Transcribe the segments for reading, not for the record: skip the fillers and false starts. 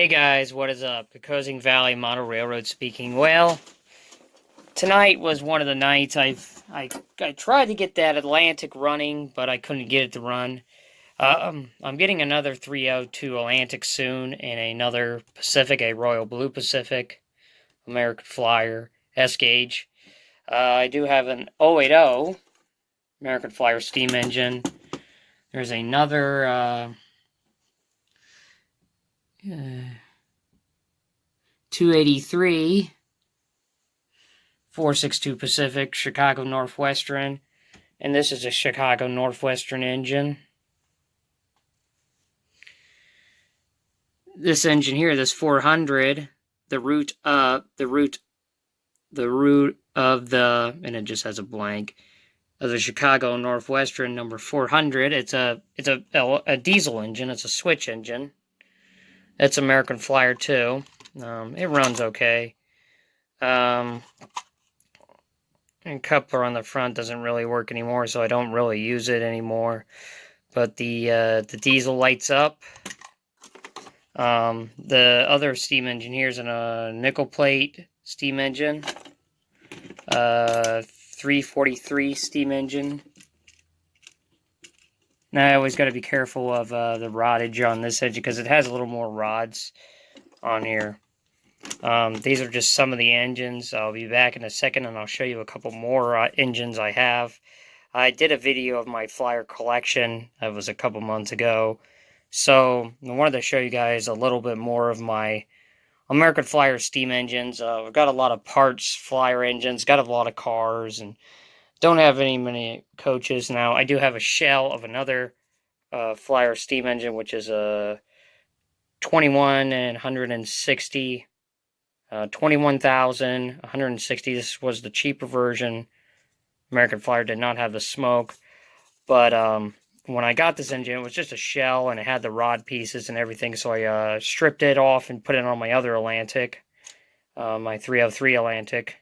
Hey guys, what is up? Kocing Valley Model Railroad speaking. Well, tonight was one of the nights I tried to get that Atlantic running, but I couldn't get it to run. I'm getting another 302 Atlantic soon, and another Pacific, a Royal Blue Pacific, American Flyer, S-Gauge. I do have an 080 American Flyer steam engine. There's another 283 462 Pacific, Chicago Northwestern, and this is a Chicago Northwestern engine. This engine here, this 400, the root of the, and it just has a blank, of the Chicago Northwestern number 400. It's a diesel engine. It's a switch engine. It's American Flyer too. It runs okay. And coupler on the front doesn't really work anymore, so I don't really use it anymore. But the diesel lights up. The other steam engine here is a nickel plate steam engine. 343 steam engine. Now I always got to be careful of the roddage on this engine because it has a little more rods on here. These are just some of the engines. I'll be back in a second and I'll show you a couple more engines I have. I did a video of my Flyer collection. That was a couple months ago. So I wanted to show you guys a little bit more of my American Flyer steam engines. I've got a lot of parts, Flyer engines, got a lot of cars, and don't have many coaches. Now, I do have a shell of another Flyer steam engine, which is a 21 and 160, 21,000, 160. This was the cheaper version. American Flyer did not have the smoke, but when I got this engine, it was just a shell, and it had the rod pieces and everything, so I stripped it off and put it on my other Atlantic, my 303 Atlantic.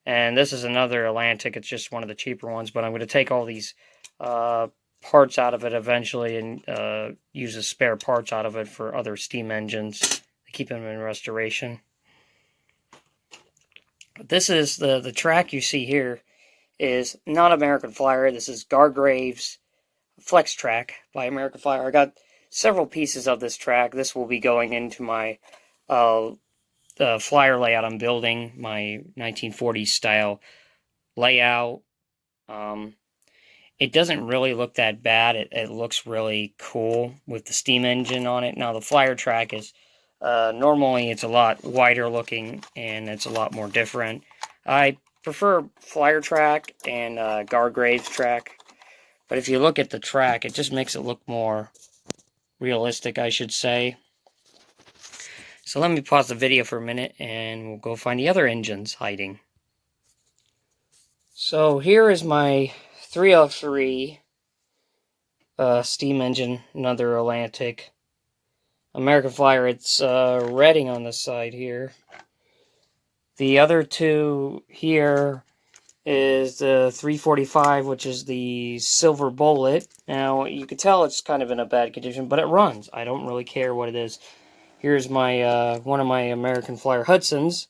And this is another Atlantic. It's just one of the cheaper ones, but I'm going to take all these parts out of it eventually and use the spare parts out of it for other steam engines to keep them in restoration. This is the track you see here is not American Flyer. This is Gargrave's Flex Track by American Flyer. I got several pieces of this track. This will be going into my the Flyer layout I'm building, my 1940s style layout. It doesn't really look that bad. It looks really cool with the steam engine on it. Now the Flyer track is normally it's a lot wider looking and it's a lot more different. I prefer Flyer track and Gargrave's track, but if you look at the track, it just makes it look more realistic, I should say. So let me pause the video for a minute and we'll go find the other engines hiding. So here is my 303 steam engine, another Atlantic. American Flyer, it's Reading on the side here. The other two here is the 345, which is the Silver Bullet. Now, you can tell it's kind of in a bad condition, but it runs. I don't really care what it is. Here's my one of my American Flyer Hudsons,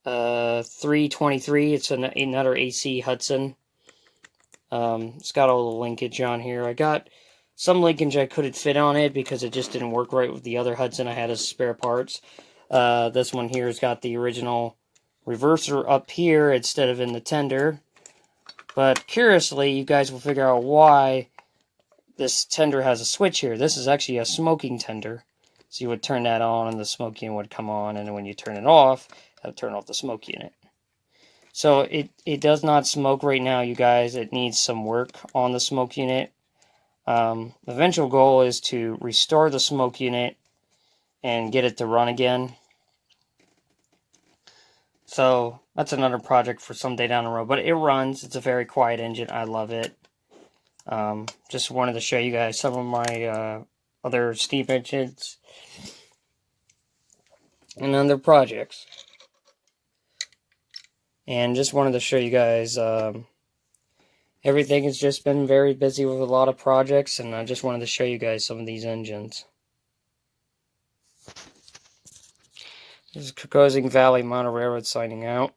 323. It's another AC Hudson. It's got all the linkage on here. I got some linkage I couldn't fit on it because it just didn't work right with the other Hudson I had as spare parts. This one here has got the original reverser up here instead of in the tender. But curiously, you guys will figure out why this tender has a switch here. This is actually a smoking tender. So you would turn that on and the smoke unit would come on, and then when you turn it off, that would turn off the smoke unit. So it does not smoke right now, you guys. It needs some work on the smoke unit. The eventual goal is to restore the smoke unit and get it to run again. So that's another project for someday down the road. But it runs. It's a very quiet engine. I love it. Just wanted to show you guys some of my other steam engines and other projects. And just wanted to show you guys everything has just been very busy with a lot of projects, and I just wanted to show you guys some of these engines. This is Kokosing Valley Monorailroad signing out.